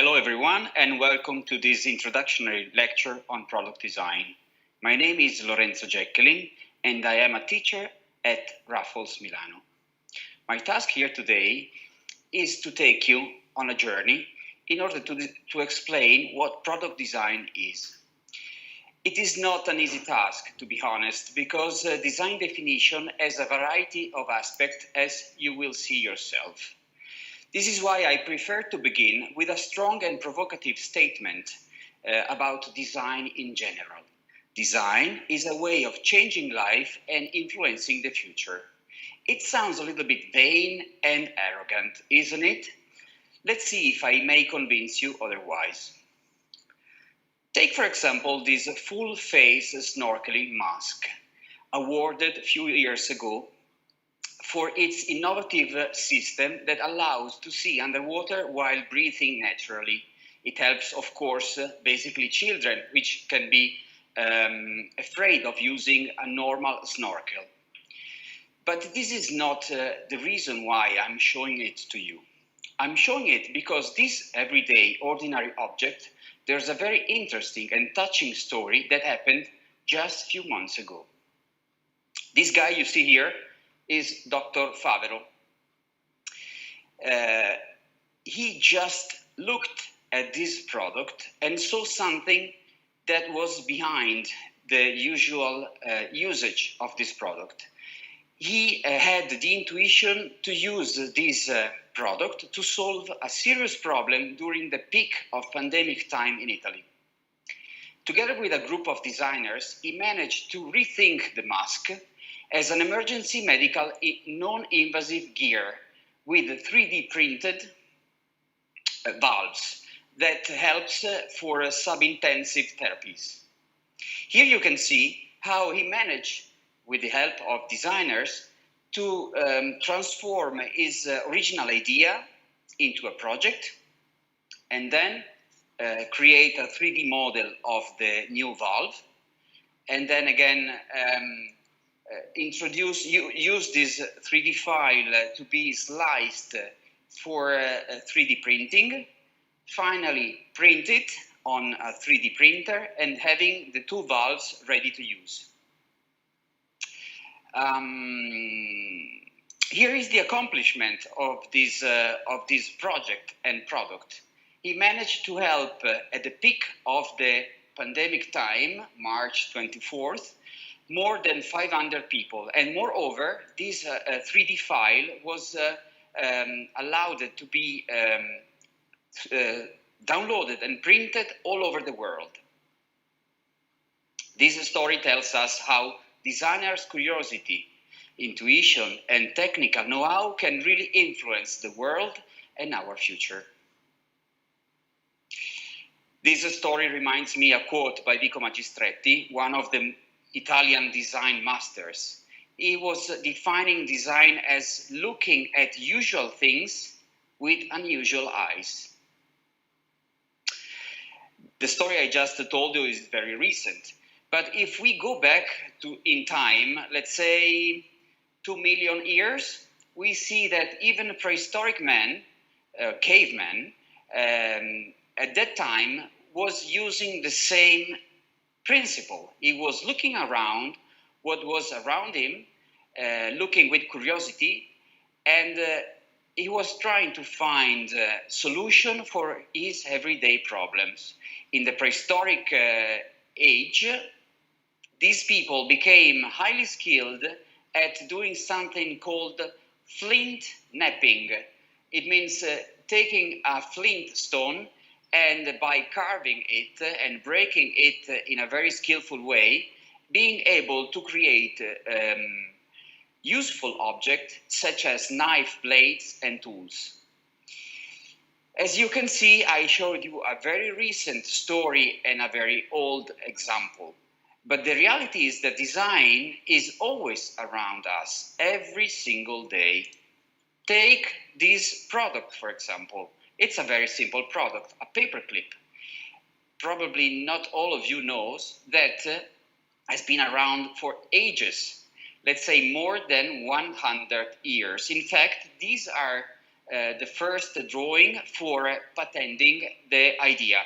Hello everyone, and welcome to this introductory lecture on product design. My name is Lorenzo Gecchelin, and I am a teacher at Raffles Milano. My task here today is to take you on a journey in order to explain what product design is. It is not an easy task, to be honest, because design definition has a variety of aspects, as you will see yourself. This is why I prefer to begin with a strong and provocative statement about design in general. Design is a way of changing life and influencing the future. It sounds a little bit vain and arrogant, isn't it? Let's see if I may convince you otherwise. Take, for example, this full-face snorkeling mask, awarded a few years ago for its innovative system that allows to see underwater while breathing naturally. It helps, of course, basically children, which can be afraid of using a normal snorkel. But this is not the reason why I'm showing it to you. I'm showing it because this everyday, ordinary object, there's a very interesting and touching story that happened just a few months ago. This guy you see here is Dr. Favero. He just looked at this product and saw something that was behind the usual usage of this product. He had the intuition to use this product to solve a serious problem during the peak of pandemic time in Italy. Together with a group of designers, he managed to rethink the mask as an emergency medical non-invasive gear with 3D printed valves that helps for sub-intensive therapies. Here you can see how he managed, with the help of designers, to transform his original idea into a project and then create a 3D model of the new valve, and then again use this 3D file to be sliced for 3D printing, finally print it on a 3D printer, and having the two valves ready to use. Here is the accomplishment of this project and product. He managed to help at the peak of the pandemic time, March 24th, more than 500 people. And moreover, this 3D file was allowed to be downloaded and printed all over the world. This story tells us how designers' curiosity, intuition, and technical know-how can really influence the world and our future. This story reminds me a quote by Vico Magistretti, one of the Italian design masters. He was defining design as looking at usual things with unusual eyes. The story I just told you is very recent, but if we go back in time, let's say 2 million years, we see that even a prehistoric man, caveman, at that time was using the same principle. He was looking around what was around him, looking with curiosity, and he was trying to find a solution for his everyday problems. In the prehistoric age, these people became highly skilled at doing something called flint knapping. It means taking a flint stone and by carving it and breaking it in a very skillful way, being able to create useful objects such as knife blades and tools. As you can see, I showed you a very recent story and a very old example. But the reality is that design is always around us, every single day. Take this product, for example. It's a very simple product, a paperclip. Probably not all of you knows that has been around for ages, let's say more than 100 years. In fact, these are the first drawing for patenting the idea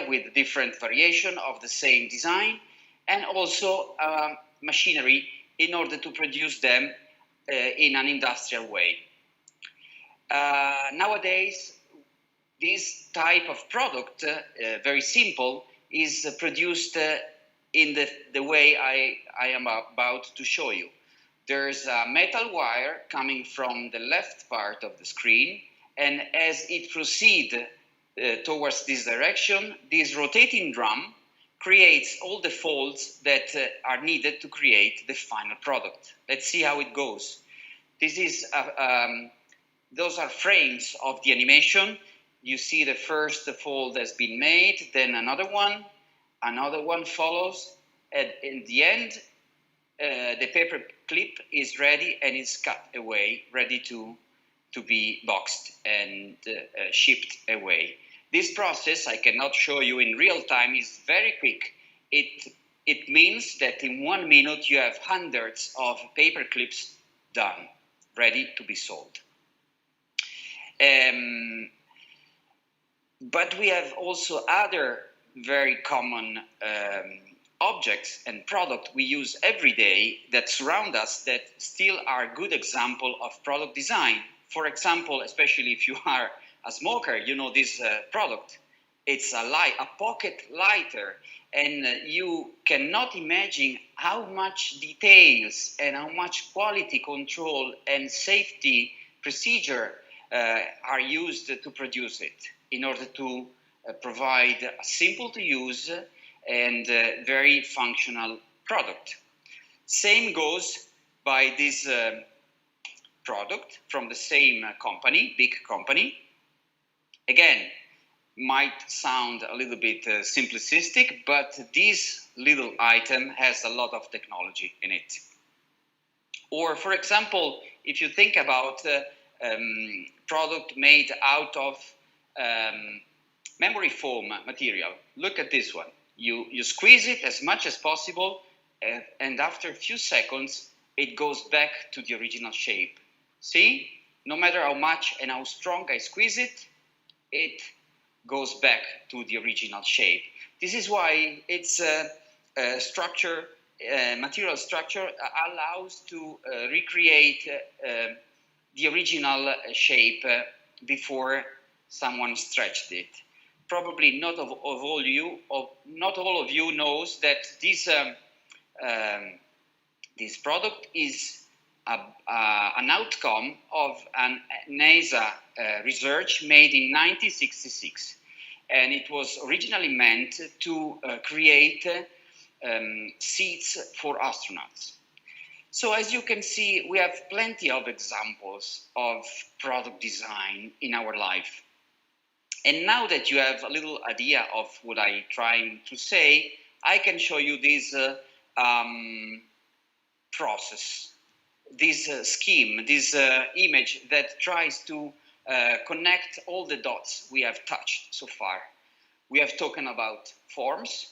with different variation of the same design, and also machinery in order to produce them in an industrial way. Nowadays, this type of product, very simple, is produced in the way I am about to show you. There's a metal wire coming from the left part of the screen, and as it proceeds towards this direction, this rotating drum creates all the folds that are needed to create the final product. Let's see how it goes. Those are frames of the animation. You see the first fold has been made, then another one follows, and in the end, the paper clip is ready and is cut away, ready to be boxed and shipped away. This process, I cannot show you in real time, is very quick. It means that in 1 minute you have hundreds of paper clips done, ready to be sold. But we have also other very common objects and products we use every day that surround us that still are good example of product design. For example, especially if you are a smoker, you know this product. It's a pocket lighter, and you cannot imagine how much details and how much quality control and safety procedure are used to produce it in order to provide a simple to use and very functional product. Same goes by this product from the same company, big company. Again, might sound a little bit simplistic, but this little item has a lot of technology in it. Or, for example, if you think about product made out of memory foam material, look at this one. You squeeze it as much as possible, and after a few seconds, it goes back to the original shape. See? No matter how much and how strong I squeeze it, it goes back to the original shape. This is why its material structure allows to recreate the original shape before someone stretched it. Probably not all of you knows that this product is an outcome of an NASA research made in 1966, and it was originally meant to create seats for astronauts. So as you can see, we have plenty of examples of product design in our life. And now that you have a little idea of what I'm trying to say, I can show you this process, this scheme, this image that tries to connect all the dots we have touched so far. We have talked about forms,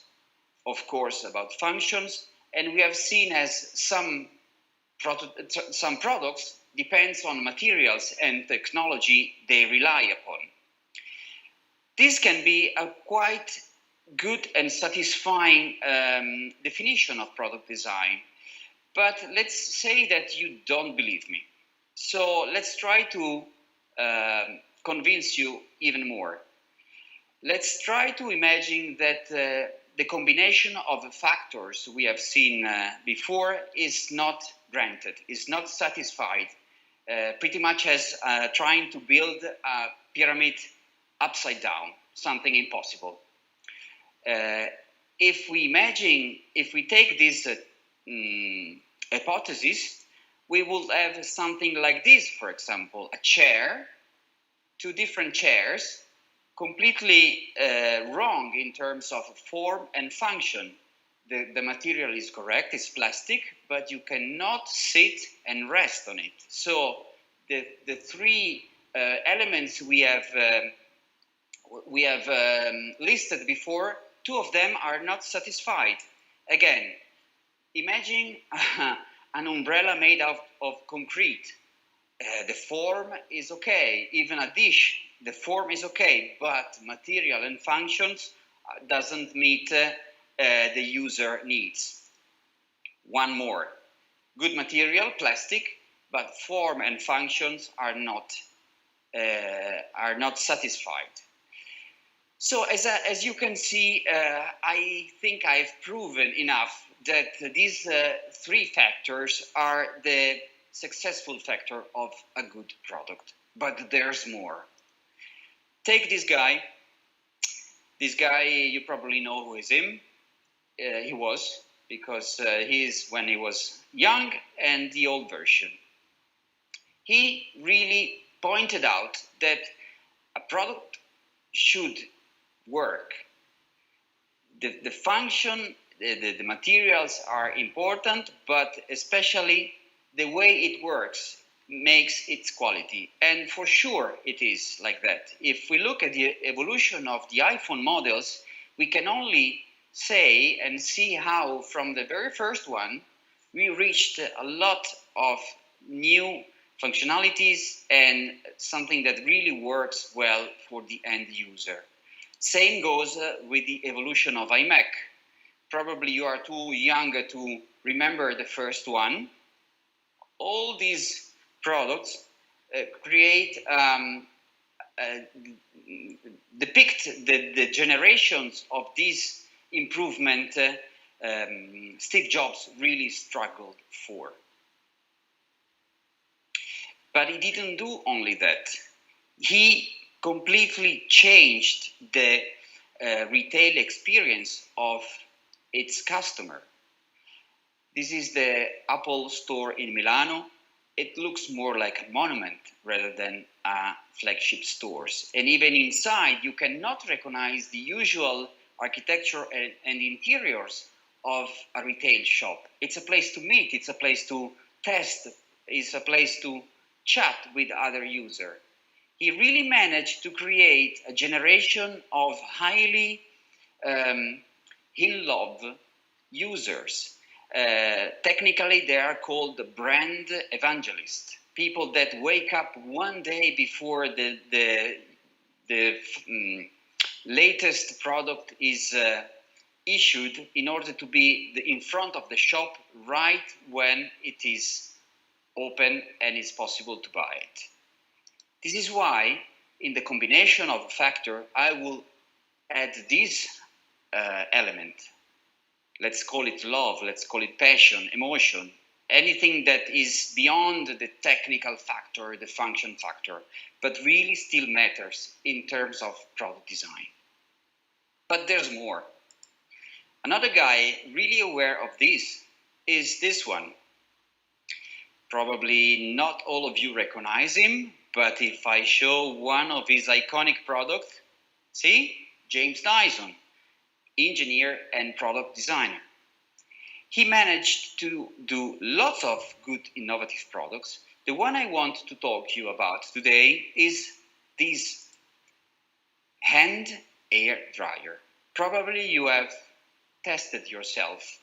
of course, about functions, and we have seen as some products depends on materials and technology they rely upon. This can be a quite good and satisfying definition of product design, but let's say that you don't believe me. So let's try to convince you even more. Let's try to imagine that the combination of factors we have seen before is not granted, is not satisfied, pretty much as trying to build a pyramid upside down, something impossible. If we take this hypothesis, we will have something like this, for example, a chair, two different chairs, completely wrong in terms of form and function. The material is correct, it's plastic, but you cannot sit and rest on it. So the three elements we have listed before, two of them are not satisfied. Again, imagine an umbrella made of concrete. The form is okay, even a dish, the form is okay, but material and functions doesn't meet the user needs. One more, good material, plastic, but form and functions are not satisfied. So as you can see, I think I've proven enough that these three factors are the successful factor of a good product. But there's more. Take this guy. This guy, you probably know who is him. He was, because he's when he was young and the old version. He really pointed out that a product should work. The function, the materials are important, but especially the way it works makes its quality. And for sure it is like that. If we look at the evolution of the iPhone models, we can only say and see how from the very first one we reached a lot of new functionalities and something that really works well for the end user. Same goes with the evolution of iMac. Probably you are too young to remember the first one. All these products depict the generations of this improvement Steve Jobs really struggled for. But he didn't do only that. He completely changed the retail experience of its customer. This is the Apple store in Milano. It looks more like a monument rather than a flagship stores. And even inside, you cannot recognize the usual architecture and interiors of a retail shop. It's a place to meet, it's a place to test, it's a place to chat with other users. He really managed to create a generation of highly in-love users. Technically, they are called brand evangelists, people that wake up one day before the latest product is issued in order to be in front of the shop right when it is open and it's possible to buy it. This is why, in the combination of a factor, I will add this element. Let's call it love, let's call it passion, emotion, anything that is beyond the technical factor, the function factor, but really still matters in terms of product design. But there's more. Another guy really aware of this is this one. Probably not all of you recognize him, but if I show one of his iconic products, see? James Dyson, engineer and product designer. He managed to do lots of good innovative products. The one I want to talk to you about today is this hand air dryer. Probably you have tested yourself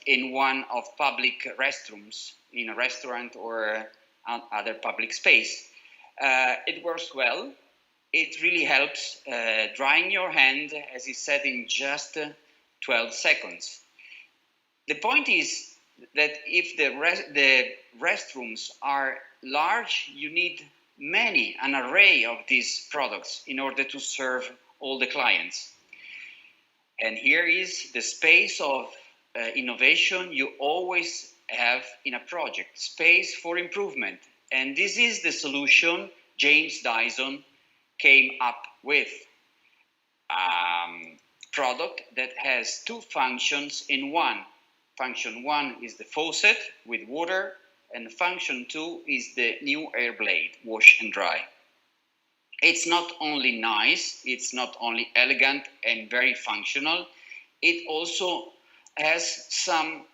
in one of public restrooms, in a restaurant or other public space. It works well. It really helps drying your hand, as he said, in just 12 seconds. The point is that if the restrooms are large, you need an array of these products in order to serve all the clients. And here is the space of innovation you always have in a project, space for improvement. And this is the solution James Dyson came up with. Product that has two functions in one. Function one is the faucet with water, and function two is the new air blade, wash and dry. It's not only nice, it's not only elegant and very functional, it also has some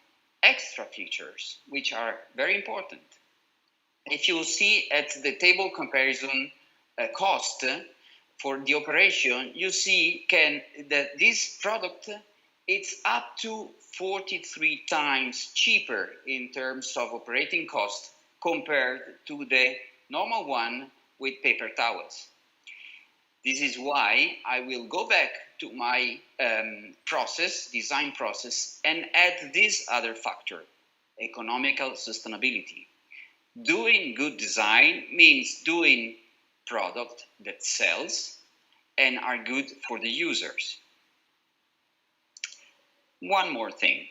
extra features which are very important. If you see at the table comparison cost for the operation, you see that this product, it's up to 43 times cheaper in terms of operating cost compared to the normal one with paper towels. This is why I will go back to my design process, and add this other factor, economical sustainability. Doing good design means doing product that sells and are good for the users. One more thing.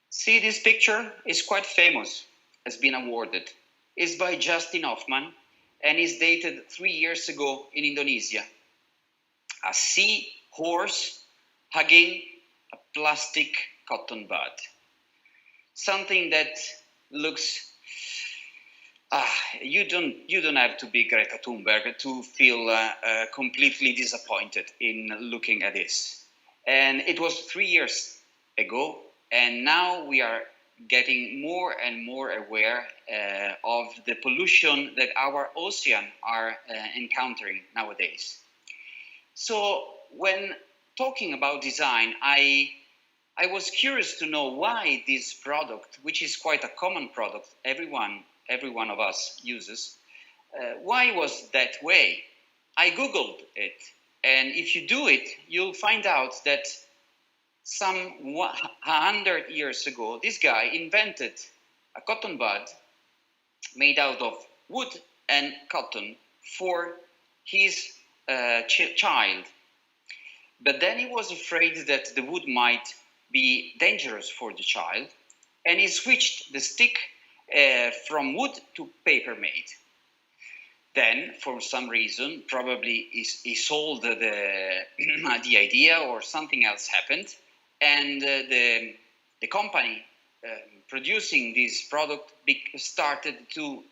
See, this picture is quite famous, has been awarded. It's by Justin Hoffman and is dated 3 years ago in Indonesia. A seahorse hugging a plastic cotton bud. Something that looks you don't have to be Greta Thunberg to feel completely disappointed in looking at this. And it was 3 years ago, and now we are getting more and more aware of the pollution that our ocean are encountering nowadays. So when talking about design, I was curious to know why this product, which is quite a common product, every one of us uses, why was that way? I Googled it, and if you do it, you'll find out that some 100 years ago, this guy invented a cotton bud made out of wood and cotton for his child. But then he was afraid that the wood might be dangerous for the child, and he switched the stick from wood to paper made. Then, for some reason, probably he sold the idea, or something else happened, and the company producing this product started to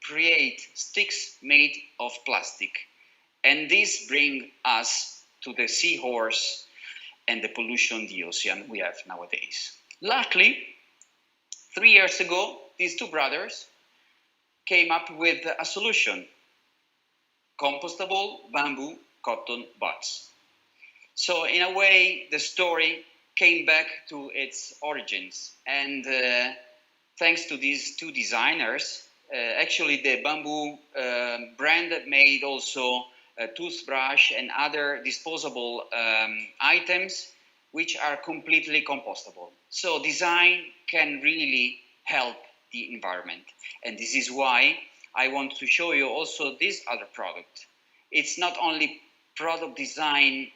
create sticks made of plastic. And this brings us to the seahorse and the pollution in the ocean we have nowadays. Luckily, 3 years ago, these two brothers came up with a solution: compostable bamboo cotton buds. So in a way, the story came back to its origins. And thanks to these two designers, actually the bamboo brand made also a toothbrush and other disposable items which are completely compostable. So design can really help the environment. And this is why I want to show you also this other product. It's not only product design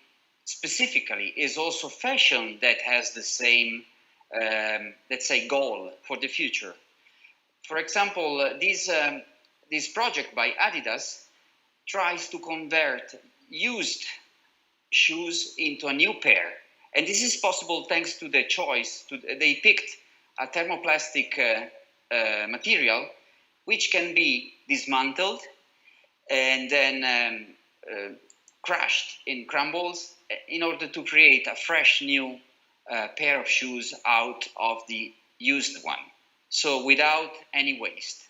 specifically, it's also fashion that has the same, let's say, goal for the future. For example, this project by Adidas tries to convert used shoes into a new pair. And this is possible thanks to the choice. They picked a thermoplastic material which can be dismantled and then crushed in crumbles in order to create a fresh new pair of shoes out of the used one. So without any waste.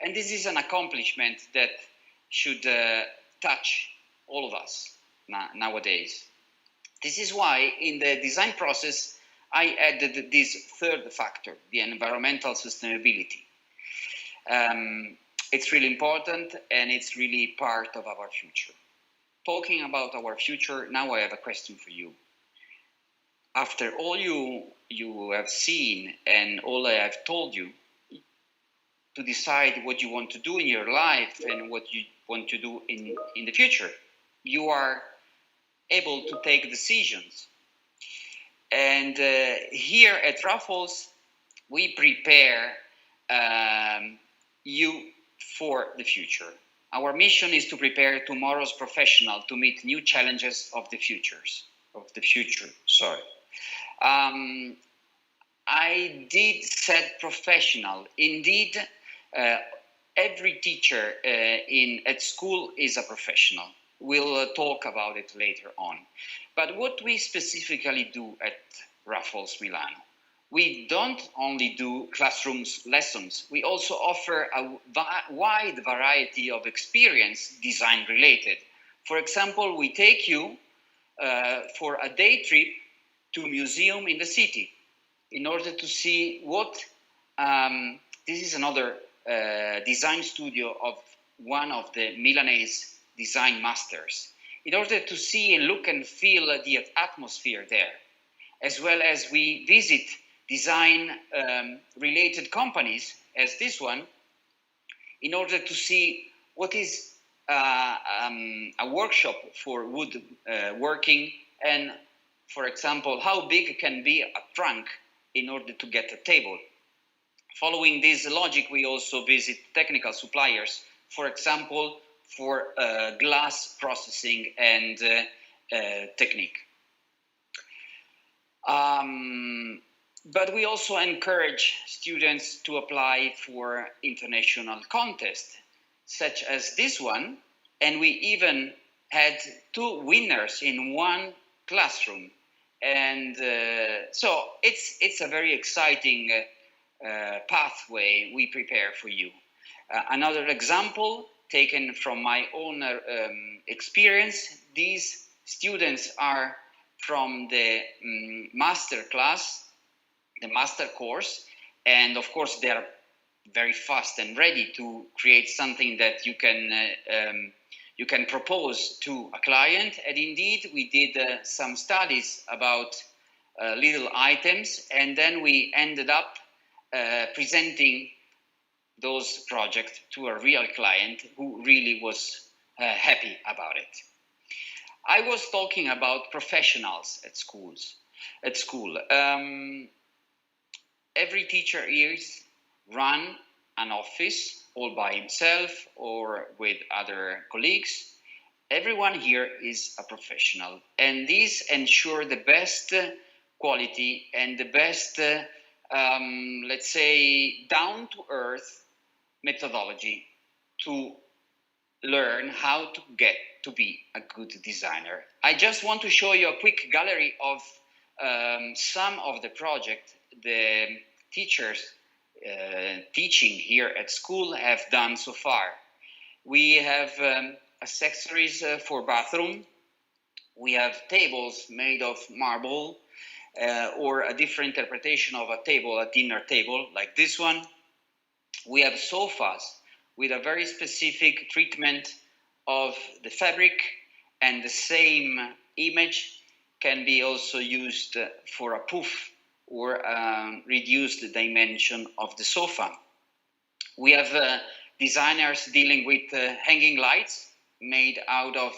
And this is an accomplishment that should touch all of us nowadays. This is why in the design process, I added this third factor, the environmental sustainability. It's really important, and it's really part of our future. Talking about our future, now I have a question for you. After all you have seen and all I have told you, to decide what you want to do in your life and what you want to do in the future, you are able to take decisions. And here at Raffles, we prepare you for the future. Our mission is to prepare tomorrow's professional to meet new challenges of the future. I did said professional. Indeed, every teacher at school is a professional. We'll talk about it later on. But what we specifically do at Raffles Milano, we don't only do classroom lessons, we also offer a wide variety of experience design related. For example, we take you for a day trip to a museum in the city in order to see what, this is another design studio of one of the Milanese design masters in order to see and look and feel the atmosphere there, as well as we visit design related companies as this one in order to see what is a workshop for wood working, and for example, how big can be a trunk in order to get a table. Following this logic, we also visit technical suppliers, for example, for glass processing and technique. But we also encourage students to apply for international contests, such as this one, and we even had 2 winners in one classroom. And so it's a very exciting pathway we prepare for you. Another example taken from my own experience, these students are from the master class, the master course, and of course they are very fast and ready to create something that you can propose to a client. And indeed, we did some studies about little items, and then we ended up presenting those projects to a real client who really was happy about it. I was talking about professionals at school. Every teacher here run an office all by himself or with other colleagues. Everyone here is a professional, and this ensures the best quality and the best, let's say, down-to-earth methodology to learn how to get to be a good designer. I just want to show you a quick gallery of some of the projects the teachers teaching here at school have done so far. We have accessories for bathroom. We have tables made of marble or a different interpretation of a table, a dinner table like this one. We have sofas with a very specific treatment of the fabric, and the same image can be also used for a poof or reduce the dimension of the sofa. We have designers dealing with hanging lights made out of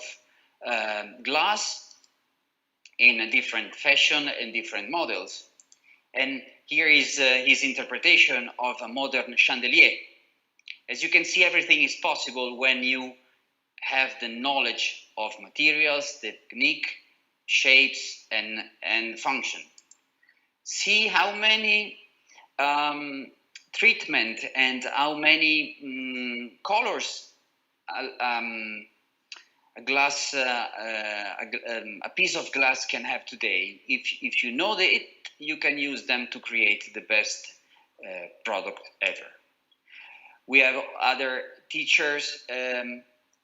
glass in a different fashion and different models. And here is his interpretation of a modern chandelier. As you can see, everything is possible when you have the knowledge of materials, technique, shapes, and function. See how many treatment and how many colors a piece of glass can have today. If you know it, you can use them to create the best product ever. We have other teachers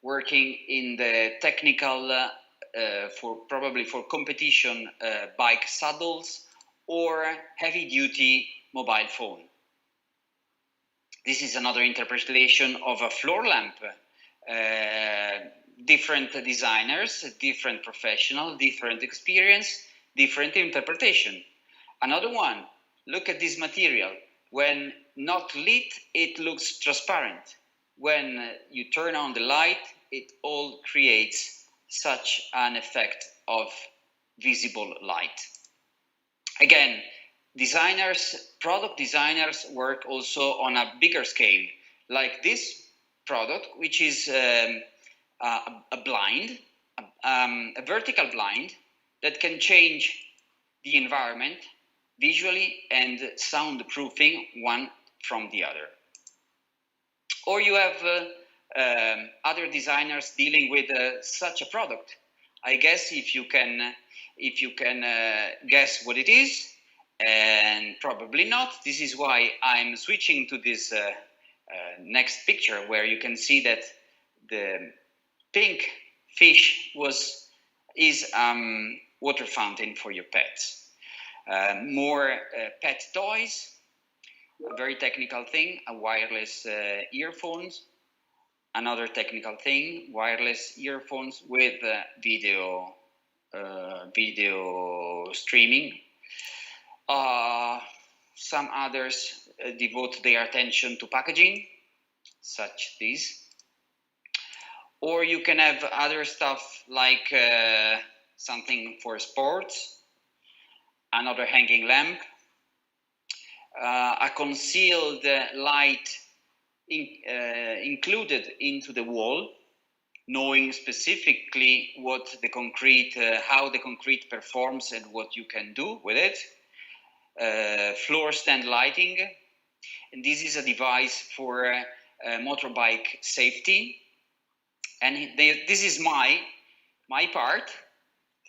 working in the technical for competition bike saddles or heavy-duty mobile phone. This is another interpretation of a floor lamp. Different designers, different professional, different experience, different interpretation. Another one, look at this material. When not lit, it looks transparent. When you turn on the light, it all creates such an effect of visible light. Again, product designers work also on a bigger scale, like this product, which is a blind, a vertical blind that can change the environment visually and soundproofing one from the other. Or you have other designers dealing with such a product. I guess if you can guess what it is, and probably not. This is why I'm switching to this next picture, where you can see that the pink fish is water fountain for your pets. More pet toys. a very technical thing, a wireless earphones. Another technical thing, wireless earphones with video streaming. Some others devote their attention to packaging, such this. Or you can have other stuff like something for sports, another hanging lamp, a concealed light included into the wall, knowing specifically what the concrete, how the concrete performs and what you can do with it. Floor stand lighting, and this is a device for motorbike safety. And this is my part.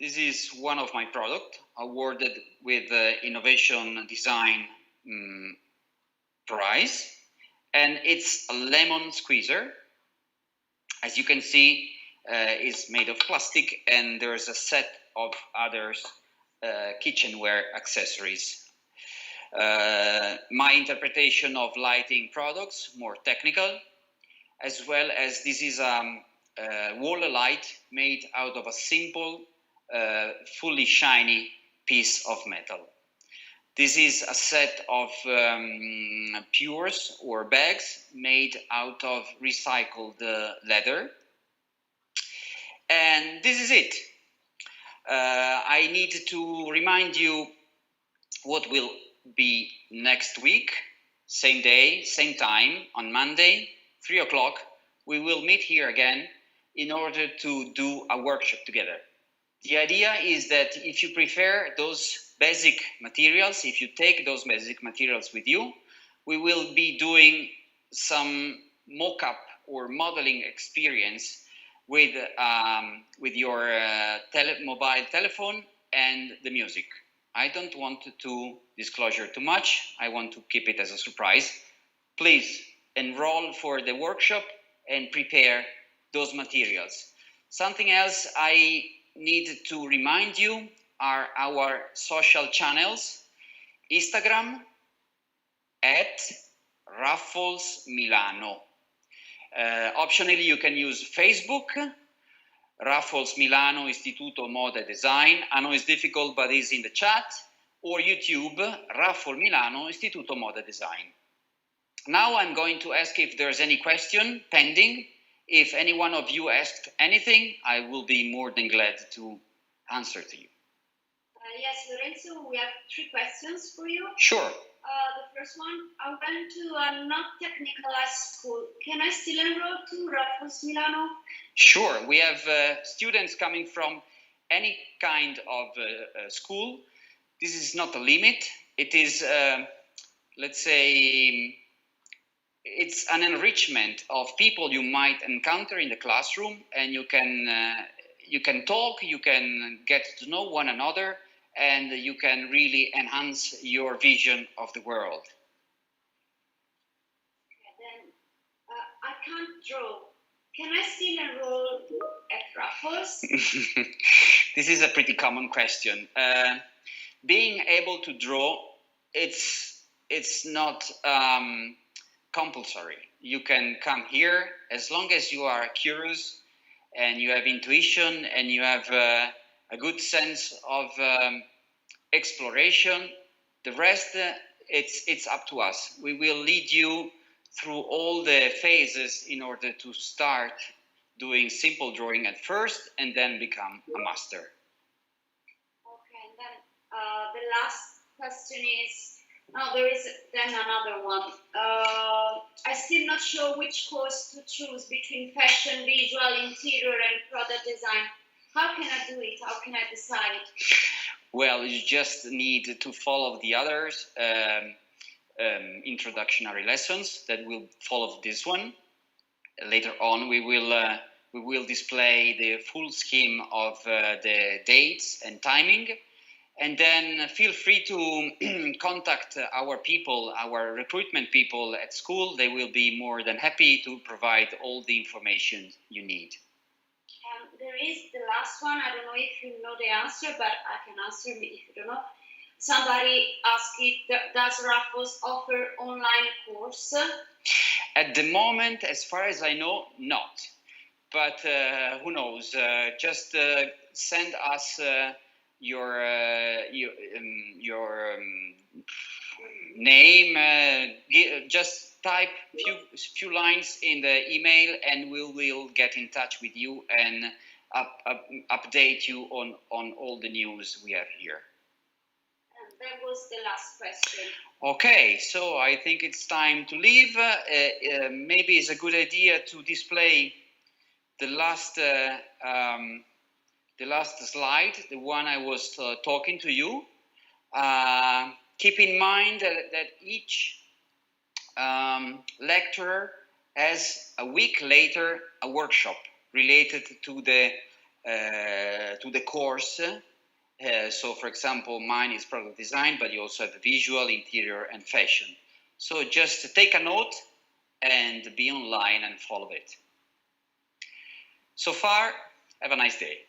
This is one of my products awarded with Innovation Design Prize, and it's a lemon squeezer. As you can see, it's made of plastic, and there's a set of others kitchenware accessories. My interpretation of lighting products, more technical, as well as this is a wall light made out of a simple, fully shiny piece of metal. This is a set of pures or bags made out of recycled leather. And this is it. I need to remind you what will be next week, same day, same time, on Monday, 3 o'clock. We will meet here again in order to do a workshop together. The idea is that if you prefer those basic materials, if you take those basic materials with you, we will be doing some mock-up or modeling experience with your mobile telephone and the music. I don't want to disclosure too much. I want to keep it as a surprise. Please enroll for the workshop and prepare those materials. Something else I need to remind you are our social channels. Instagram at Raffles Milano. Optionally, you can use Facebook, Raffles Milano Istituto Moda Design. I know it's difficult, but it's in the chat. Or YouTube, Raffles Milano Istituto Moda Design. Now I'm going to ask if there's any question pending. If any one of you asked anything, I will be more than glad to answer to you. Yes, Lorenzo, we have 3 questions for you. Sure. The first one, I went to a not technicalized school. Can I still enroll to Raffles Milano? Sure. We have students coming from any kind of school. This is not a limit. It is, let's say, it's an enrichment of people you might encounter in the classroom, and you can talk, you can get to know one another, and you can really enhance your vision of the world. Okay, then I can't draw. Can I still enroll at Raffles? This is a pretty common question. Being able to draw, it's not compulsory. You can come here as long as you are curious and you have intuition and you have a good sense of exploration. The rest, it's up to us. We will lead you through all the phases in order to start doing simple drawing at first and then become a master. Okay, and then the last question is, there is then another one. I'm still not sure which course to choose between fashion, visual, interior, and product design. How can I do it? How can I decide? Well, you just need to follow the others introductory lessons that will follow this one. Later on, we will display the full scheme of the dates and timing. And then feel free to contact our people, our recruitment people at school. They will be more than happy to provide all the information you need. There is the last one. I don't know if you know the answer, but I can answer if you don't know. somebody asked if does Raffles offer online course? At the moment, as far as I know, not. But who knows? Just send us your name. Just type few lines in the email, and we will get in touch with you and update you on all the news we have here. And that was the last question. Okay, so I think it's time to leave. Maybe it's a good idea to display the last slide, the one I was talking to you. Keep in mind that each lecturer has a week later a workshop related to the course. So, for example, mine is product design, but you also have visual, interior, and fashion. So just take a note and be online and follow it. So far, have a nice day.